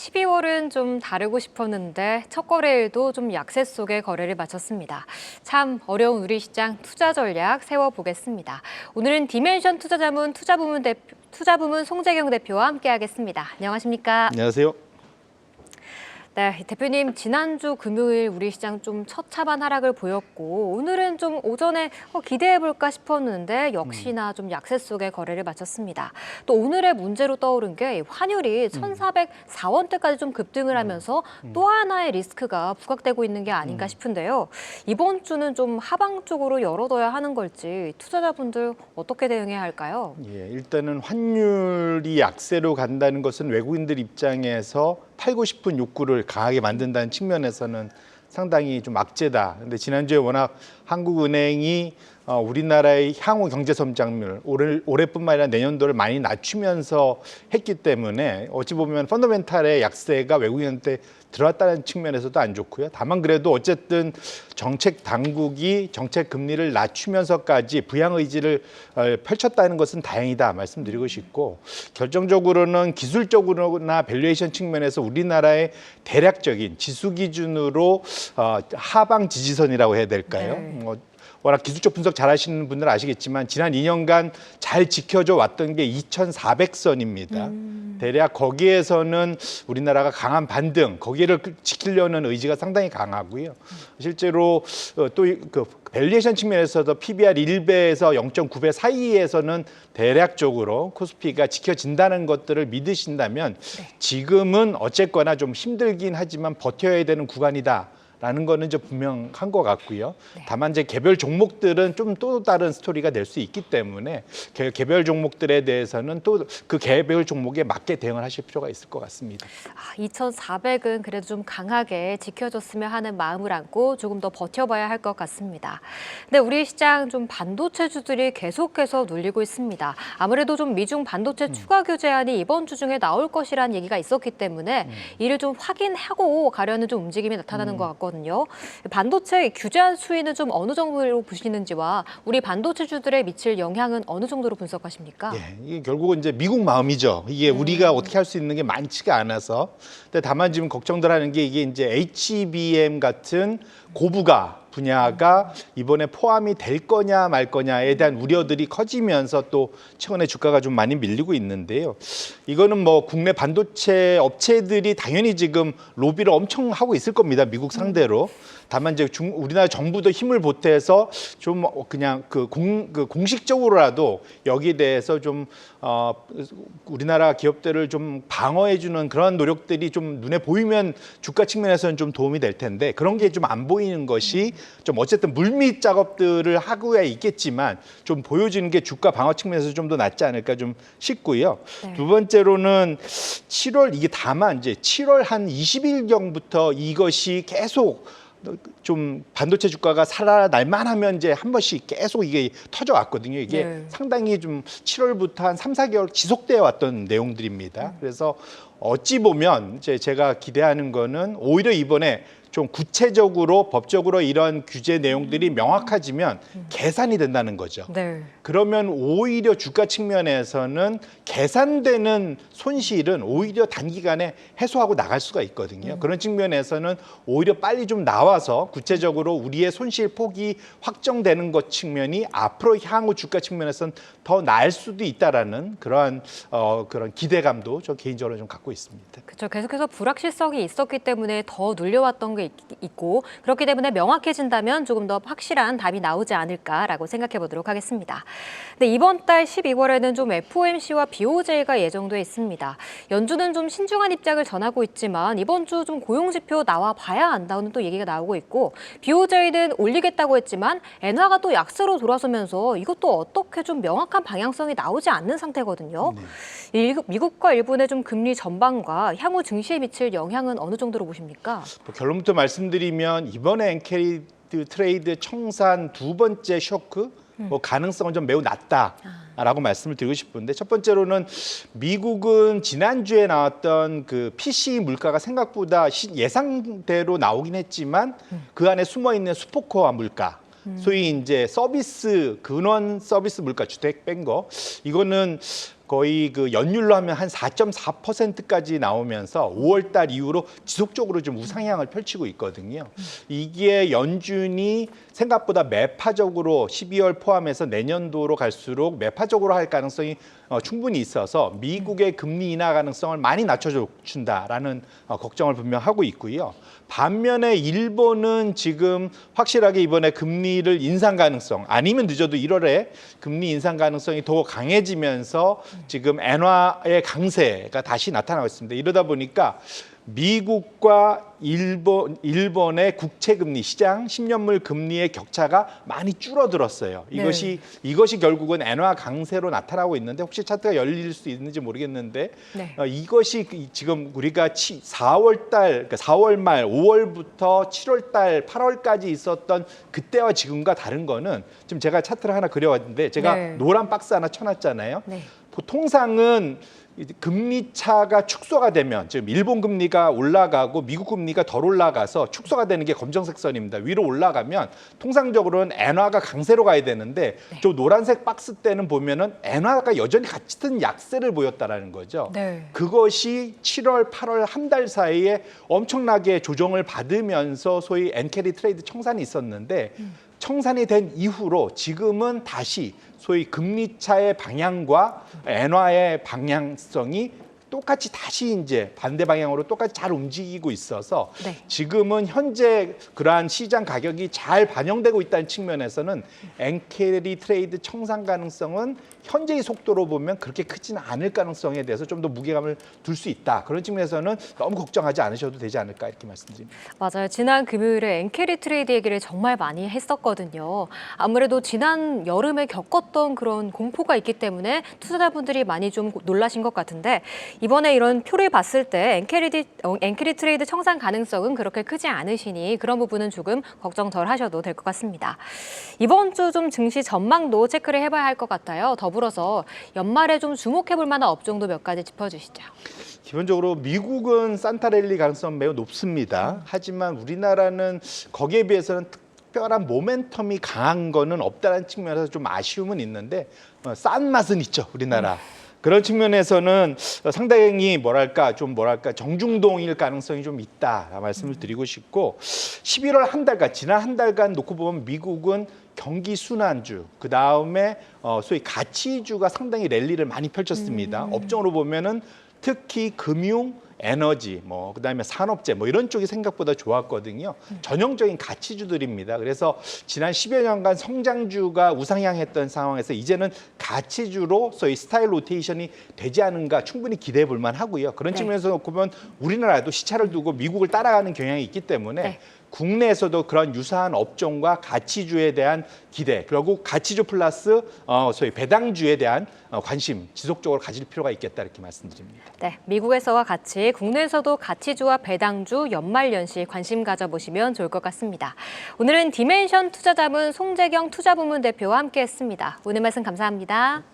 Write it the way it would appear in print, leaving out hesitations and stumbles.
12월은 좀 다르고 싶었는데 첫 거래일도 좀 약세 속에 거래를 마쳤습니다. 참 어려운 우리 시장 투자 전략 세워보겠습니다. 오늘은 디멘션 투자부문 송재경 대표와 함께하겠습니다. 안녕하십니까? 안녕하세요. 네, 대표님 지난주 금요일 우리 시장 좀 처참한 하락을 보였고 오늘은 좀 오전에 기대해볼까 싶었는데 역시나 좀 약세 속에 거래를 마쳤습니다. 또 오늘의 문제로 떠오른 게 환율이 1,404원대까지 좀 급등을 하면서 또 하나의 리스크가 부각되고 있는 게 아닌가 싶은데요. 이번 주는 좀 하방 쪽으로 열어둬야 하는 걸지 투자자분들 어떻게 대응해야 할까요? 예, 일단은 환율이 약세로 간다는 것은 외국인들 입장에서 팔고 싶은 욕구를 강하게 만든다는 측면에서는 상당히 좀 악재다. 근데 지난주에 워낙 한국은행이 우리나라의 향후 경제 성장률 올해뿐만 아니라 내년도를 많이 낮추면서 했기 때문에 어찌 보면 펀더멘탈의 약세가 외국인한테 들어왔다는 측면에서도 안 좋고요. 다만 그래도 어쨌든 정책 당국이 정책 금리를 낮추면서까지 부양 의지를 펼쳤다는 것은 다행이다 말씀드리고 싶고, 결정적으로는 기술적으로나 밸류에이션 측면에서 우리나라의 대략적인 지수 기준으로 하방 지지선이라고 해야 될까요? 네. 워낙 기술적 분석 잘 하시는 분들은 아시겠지만 지난 2년간 잘 지켜져 왔던 게 2,400선입니다. 대략 거기에서는 우리나라가 강한 반등, 거기를 지키려는 의지가 상당히 강하고요. 실제로 또 그 밸류에이션 측면에서도 PBR 1배에서 0.9배 사이에서는 대략적으로 코스피가 지켜진다는 것들을 믿으신다면 지금은 어쨌거나 좀 힘들긴 하지만 버텨야 되는 구간이다. 라는 거는 이제 분명한 것 같고요. 다만 이제 개별 종목들은 좀 또 다른 스토리가 될 수 있기 때문에 개별 종목들에 대해서는 또 그 개별 종목에 맞게 대응을 하실 필요가 있을 것 같습니다. 2,400은 그래도 좀 강하게 지켜줬으면 하는 마음을 안고 조금 더 버텨봐야 할 것 같습니다. 근데 우리 시장 좀 반도체주들이 계속해서 눌리고 있습니다. 아무래도 좀 미중 반도체 추가 규제안이 이번 주 중에 나올 것이라는 얘기가 있었기 때문에 이를 좀 확인하고 가려는 좀 움직임이 나타나는 것 같거든요. 반도체 규제안 수위는 좀 어느 정도로 보시는지와 우리 반도체주들에 미칠 영향은 어느 정도로 분석하십니까? 예, 이게 결국은 이제 미국 마음이죠. 이게 우리가 어떻게 할 수 있는 게 많지가 않아서. 근데 다만 지금 걱정들 하는 게 이게 이제 HBM 같은 고부가 분야가 이번에 포함이 될 거냐 말 거냐에 대한 우려들이 커지면서 또 최근에 주가가 좀 많이 밀리고 있는데요. 이거는 뭐 국내 반도체 업체들이 당연히 지금 로비를 엄청 하고 있을 겁니다. 미국 상대로. 다만 이제 우리나라 정부도 힘을 보태서 좀 그냥 공식적으로라도 여기에 대해서 좀 우리나라 기업들을 좀 방어해주는 그런 노력들이 좀 눈에 보이면 주가 측면에서는 좀 도움이 될 텐데 그런 게 좀 안 보이는 것이 좀 어쨌든 물밑 작업들을 하고야 있겠지만 좀 보여지는 게 주가 방어 측면에서 좀 더 낫지 않을까 좀 싶고요. 네. 두 번째로는 7월 이게 다만 이제 7월 한 20일경부터 이것이 계속 좀 반도체 주가가 살아날만 하면 이제 한 번씩 계속 이게 터져왔거든요. 이게 네. 상당히 좀 7월부터 한 3, 4개월 지속되어 왔던 내용들입니다. 그래서 어찌 보면 제가 기대하는 거는 오히려 이번에 좀 구체적으로 법적으로 이런 규제 내용들이 명확해지면 계산이 된다는 거죠. 네. 그러면 오히려 주가 측면에서는 계산되는 손실은 오히려 단기간에 해소하고 나갈 수가 있거든요. 그런 측면에서는 오히려 빨리 좀 나와서 구체적으로 우리의 손실 폭이 확정되는 것 측면이 앞으로 향후 주가 측면에서는 더 나을 수도 있다라는 그런 기대감도 저 개인적으로 좀 갖고 있습니다. 그렇죠. 계속해서 불확실성이 있었기 때문에 더 눌려왔던 게 있고 그렇기 때문에 명확해진다면 조금 더 확실한 답이 나오지 않을까라고 생각해 보도록 하겠습니다. 근데 이번 달 12월에는 좀 FOMC와 BOJ가 예정돼 있습니다. 연준은 좀 신중한 입장을 전하고 있지만 이번 주 좀 고용지표 나와 봐야 안다는 또 얘기가 나오고 있고 BOJ는 올리겠다고 했지만 엔화가 또 약세로 돌아서면서 이것도 어떻게 좀 명확한 방향성이 나오지 않는 상태거든요. 미국과 일본의 좀 금리 전반과 향후 증시에 미칠 영향은 어느 정도로 보십니까? 결론부터 말씀드리면 이번에 엔캐리드 트레이드 청산 두 번째 쇼크 가능성은 좀 매우 낮다라고 말씀을 드리고 싶은데 첫 번째로는 미국은 지난주에 나왔던 그 PC 물가가 생각보다 예상대로 나오긴 했지만 그 안에 숨어 있는 수포코어 물가 소위 이제 서비스 근원 서비스 물가 주택 뺀 거 이거는 거의 그 연율로 하면 한 4.4%까지 나오면서 5월 달 이후로 지속적으로 좀 우상향을 펼치고 있거든요. 이게 연준이 생각보다 매파적으로 12월 포함해서 내년도로 갈수록 매파적으로 할 가능성이 충분히 있어서 미국의 금리 인하 가능성을 많이 낮춰준다라는 걱정을 분명 하고 있고요. 반면에 일본은 지금 확실하게 이번에 금리를 인상 가능성 아니면 늦어도 1월에 금리 인상 가능성이 더 강해지면서 지금 엔화의 강세가 다시 나타나고 있습니다. 이러다 보니까 미국과 일본의 국채금리 시장 10년물 금리의 격차가 많이 줄어들었어요. 이것이 결국은 엔화 강세로 나타나고 있는데 혹시 차트가 열릴 수 있는지 모르겠는데 이것이 지금 우리가 4월 그러니까 4월 말 5월부터 7월 달 8월까지 있었던 그때와 지금과 다른 거는 지금 제가 차트를 하나 그려왔는데 제가 노란 박스 하나 쳐놨잖아요. 통상은 금리 차가 축소가 되면 지금 일본 금리가 올라가고 미국 금리가 덜 올라가서 축소가 되는 게 검정색 선입니다. 위로 올라가면 통상적으로는 엔화가 강세로 가야 되는데 저 노란색 박스 때는 보면은 엔화가 여전히 같은 약세를 보였다라는 거죠. 그것이 7월, 8월 한 달 사이에 엄청나게 조정을 받으면서 소위 엔캐리 트레이드 청산이 있었는데 청산이 된 이후로 지금은 다시 소위 금리 차의 방향과 엔화의 방향성이 똑같이 다시 이제 반대 방향으로 똑같이 잘 움직이고 있어서 지금은 현재 그러한 시장 가격이 잘 반영되고 있다는 측면에서는 엔캐리 트레이드 청산 가능성은 현재의 속도로 보면 그렇게 크지는 않을 가능성에 대해서 좀 더 무게감을 둘 수 있다. 그런 측면에서는 너무 걱정하지 않으셔도 되지 않을까 이렇게 말씀드립니다. 맞아요. 지난 금요일에 엔캐리 트레이드 얘기를 정말 많이 했었거든요. 아무래도 지난 여름에 겪었던 그런 공포가 있기 때문에 투자자분들이 많이 좀 놀라신 것 같은데 이번에 이런 표를 봤을 때 엔캐리 트레이드 청산 가능성은 그렇게 크지 않으시니 그런 부분은 조금 걱정 덜 하셔도 될 것 같습니다. 이번 주 좀 증시 전망도 체크를 해봐야 할 것 같아요. 더불어서 연말에 좀 주목해볼 만한 업종도 몇 가지 짚어주시죠. 기본적으로 미국은 산타랠리 가능성 매우 높습니다. 하지만 우리나라는 거기에 비해서는 특별한 모멘텀이 강한 거는 없다는 측면에서 좀 아쉬움은 있는데 싼 맛은 있죠, 우리나라. 그런 측면에서는 상당히 정중동일 가능성이 좀 있다 말씀을 드리고 싶고 11월 한 달간 지난 한 달간 놓고 보면 미국은 경기 순환주 그다음에 소위 가치주가 상당히 랠리를 많이 펼쳤습니다. 업종으로 보면은 특히 금융, 에너지, 그다음에 산업재 이런 쪽이 생각보다 좋았거든요. 전형적인 가치주들입니다. 그래서 지난 10여 년간 성장주가 우상향했던 상황에서 이제는 가치주로 소위 스타일 로테이션이 되지 않은가 충분히 기대해 볼 만하고요. 그런 측면에서 놓고 보면 우리나라도 시차를 두고 미국을 따라가는 경향이 있기 때문에 국내에서도 그런 유사한 업종과 가치주에 대한 기대, 결국 가치주 플러스 소위 배당주에 대한 관심 지속적으로 가질 필요가 있겠다 이렇게 말씀드립니다. 네, 미국에서와 같이 국내에서도 가치주와 배당주 연말연시 관심 가져보시면 좋을 것 같습니다. 오늘은 디멘션 투자자문 송재경 투자부문 대표와 함께했습니다. 오늘 말씀 감사합니다.